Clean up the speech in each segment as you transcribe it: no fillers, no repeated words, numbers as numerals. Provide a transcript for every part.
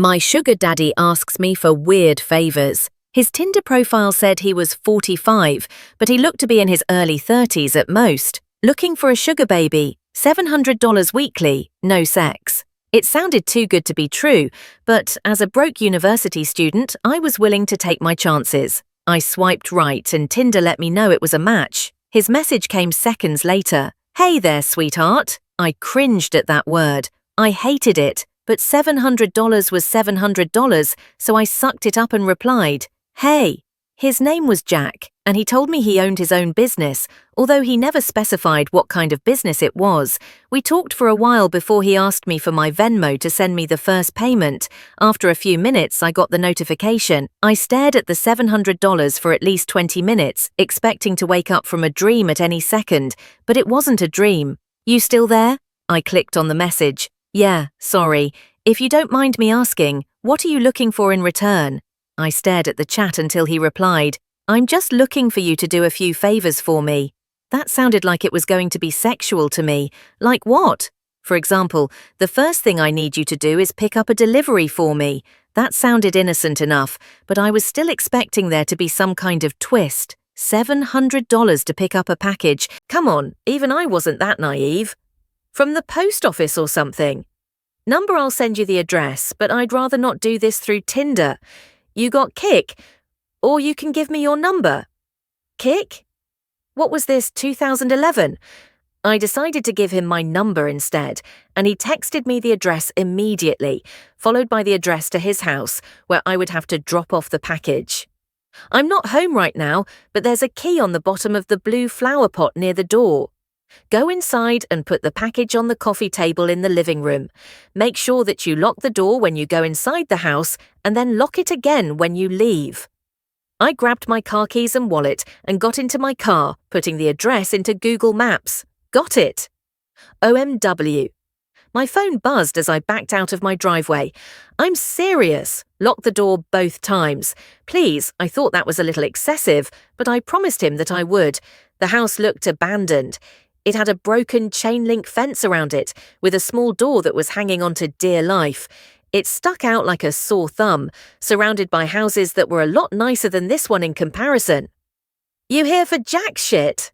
My sugar daddy asks me for weird favors. His Tinder profile said he was 45, but he looked to be in his early 30s at most. Looking for a sugar baby, $700 weekly, no sex. It sounded too good to be true, but as a broke university student, I was willing to take my chances. I swiped right and Tinder let me know it was a match. His message came seconds later. "Hey there, sweetheart." I cringed at that word. I hated it, but $700 was $700, so I sucked it up and replied, "Hey." His name was Jack, and he told me he owned his own business, although he never specified what kind of business it was. We talked for a while before he asked me for my Venmo to send me the first payment. After a few minutes, I got the notification. I stared at the $700 for at least 20 minutes, expecting to wake up from a dream at any second, but it wasn't a dream. "You still there?" I clicked on the message. "Yeah, sorry. If you don't mind me asking, what are you looking for in return?" I stared at the chat until he replied, "I'm just looking for you to do a few favors for me." That sounded like it was going to be sexual to me. Like what? For example, "The first thing I need you to do is pick up a delivery for me." That sounded innocent enough, but I was still expecting there to be some kind of twist. $700 to pick up a package. Come on, even I wasn't that naive. "From the post office or something." "Number, I'll send you the address, but I'd rather not do this through Tinder. You got Kik? Or you can give me your number." Kik? What was this, 2011? I decided to give him my number instead, and he texted me the address immediately, followed by the address to his house, where I would have to drop off the package. "I'm not home right now, but there's a key on the bottom of the blue flower pot near the door. Go inside and put the package on the coffee table in the living room. Make sure that you lock the door when you go inside the house and then lock it again when you leave." I grabbed my car keys and wallet and got into my car, putting the address into Google Maps. Got it. OMW. My phone buzzed as I backed out of my driveway. "I'm serious. Lock the door both times. Please," I thought that was a little excessive, but I promised him that I would. The house looked abandoned. It had a broken chain-link fence around it, with a small door that was hanging on to dear life. It stuck out like a sore thumb, surrounded by houses that were a lot nicer than this one in comparison. "You here for jack shit?"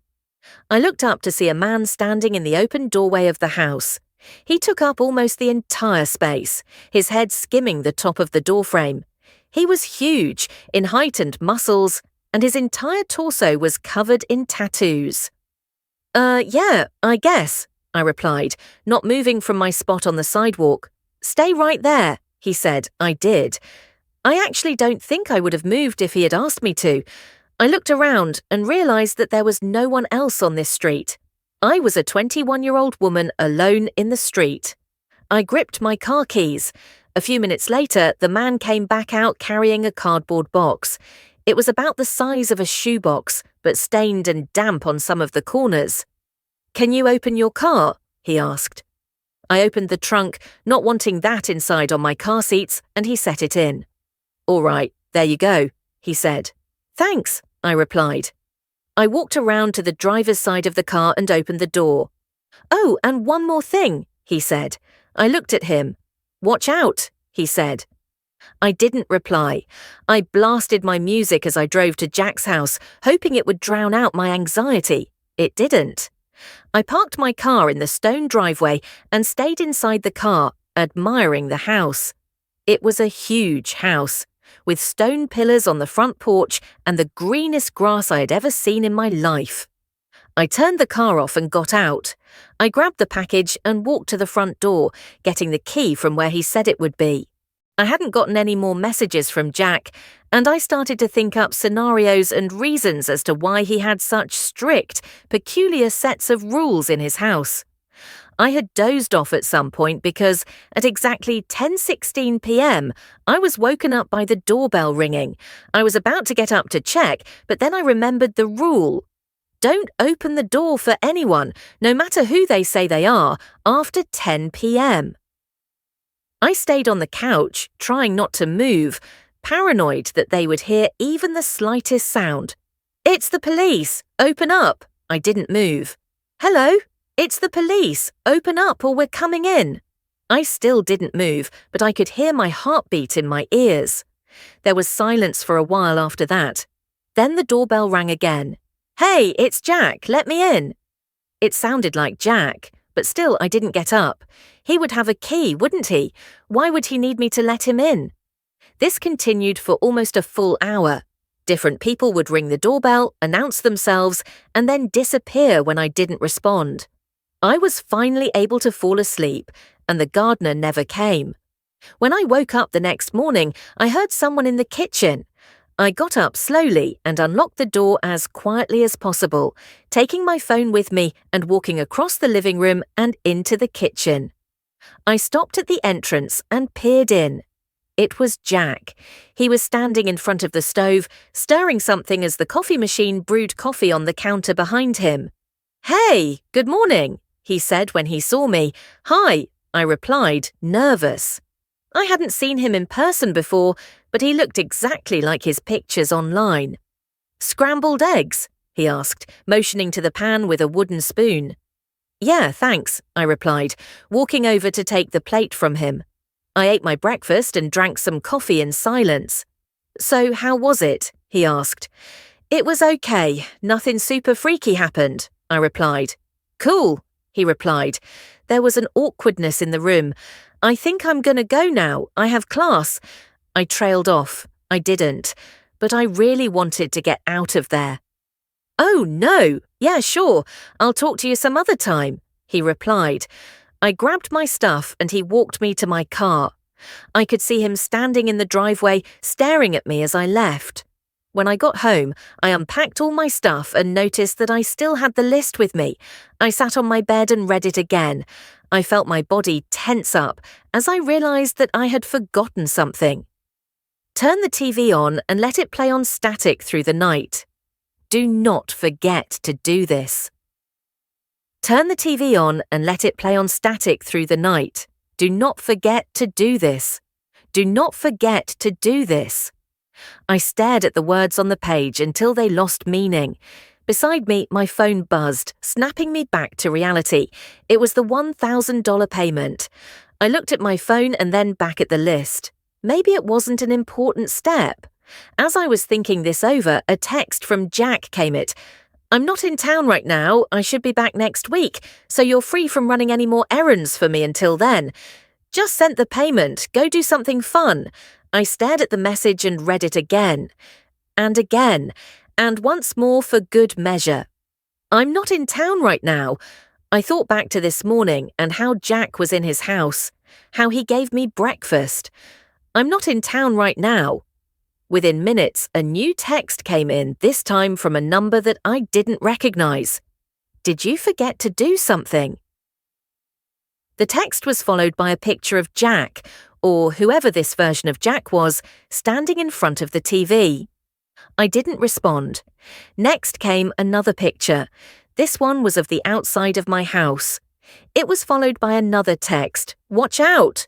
I looked up to see a man standing in the open doorway of the house. He took up almost the entire space, his head skimming the top of the doorframe. He was huge, in height and muscles, and his entire torso was covered in tattoos. Yeah, I guess," I replied, not moving from my spot on the sidewalk. "Stay right there," he said. I did. I actually don't think I would have moved if he had asked me to. I looked around and realized that there was no one else on this street. I was a 21-year-old woman alone in the street. I gripped my car keys. A few minutes later, the man came back out carrying a cardboard box. It was about the size of a shoebox, but stained and damp on some of the corners. "Can you open your car?" he asked. I opened the trunk, not wanting that inside on my car seats, and he set it in. "All right, there you go," he said. "Thanks," I replied. I walked around to the driver's side of the car and opened the door. "Oh, and one more thing," he said. I looked at him. "Watch out," he said. I didn't reply. I blasted my music as I drove to Jack's house, hoping it would drown out my anxiety. It didn't. I parked my car in the stone driveway and stayed inside the car, admiring the house. It was a huge house, with stone pillars on the front porch and the greenest grass I had ever seen in my life. I turned the car off and got out. I grabbed the package and walked to the front door, getting the key from where he said it would be. I hadn't gotten any more messages from Jack, and I started to think up scenarios and reasons as to why he had such strict, peculiar sets of rules in his house. I had dozed off at some point because, at exactly 10:16 p.m., I was woken up by the doorbell ringing. I was about to get up to check, but then I remembered the rule. Don't open the door for anyone, no matter who they say they are, after 10 p.m. I stayed on the couch, trying not to move, paranoid that they would hear even the slightest sound. "It's the police! Open up!" I didn't move. "Hello? It's the police! Open up or we're coming in!" I still didn't move, but I could hear my heartbeat in my ears. There was silence for a while after that. Then the doorbell rang again. "Hey, it's Jack, let me in." It sounded like Jack, but still I didn't get up. He would have a key, wouldn't he? Why would he need me to let him in? This continued for almost a full hour. Different people would ring the doorbell, announce themselves, and then disappear when I didn't respond. I was finally able to fall asleep, and the gardener never came. When I woke up the next morning, I heard someone in the kitchen. I got up slowly and unlocked the door as quietly as possible, taking my phone with me and walking across the living room and into the kitchen. I stopped at the entrance and peered in. It was Jack. He was standing in front of the stove, stirring something as the coffee machine brewed coffee on the counter behind him. "Hey, good morning," he said when he saw me. "Hi," I replied, nervous. I hadn't seen him in person before, but he looked exactly like his pictures online. "Scrambled eggs?" he asked, motioning to the pan with a wooden spoon. "Yeah, thanks," I replied, walking over to take the plate from him. I ate my breakfast and drank some coffee in silence. "So how was it?" he asked. "It was okay. Nothing super freaky happened," I replied. "Cool," he replied. There was an awkwardness in the room. "I think I'm gonna go now. I have class." I trailed off. I didn't. But I really wanted to get out of there. "Oh, no. Yeah, sure. I'll talk to you some other time," he replied. I grabbed my stuff and he walked me to my car. I could see him standing in the driveway, staring at me as I left. When I got home, I unpacked all my stuff and noticed that I still had the list with me. I sat on my bed and read it again. I felt my body tense up as I realized that I had forgotten something. Turn the TV on and let it play on static through the night. Do not forget to do this. Turn the TV on and let it play on static through the night. Do not forget to do this. Do not forget to do this. I stared at the words on the page until they lost meaning. Beside me, my phone buzzed, snapping me back to reality. It was the $1,000 payment. I looked at my phone and then back at the list. Maybe it wasn't an important step. As I was thinking this over, a text from Jack came in. "I'm not in town right now. I should be back next week, so you're free from running any more errands for me until then. Just sent the payment. Go do something fun." I stared at the message and read it again. And again. And once more for good measure. "I'm not in town right now." I thought back to this morning and how Jack was in his house. How he gave me breakfast. "I'm not in town right now." Within minutes, a new text came in, this time from a number that I didn't recognize. "Did you forget to do something?" The text was followed by a picture of Jack, or whoever this version of Jack was, standing in front of the TV. I didn't respond. Next came another picture. This one was of the outside of my house. It was followed by another text, "Watch out!"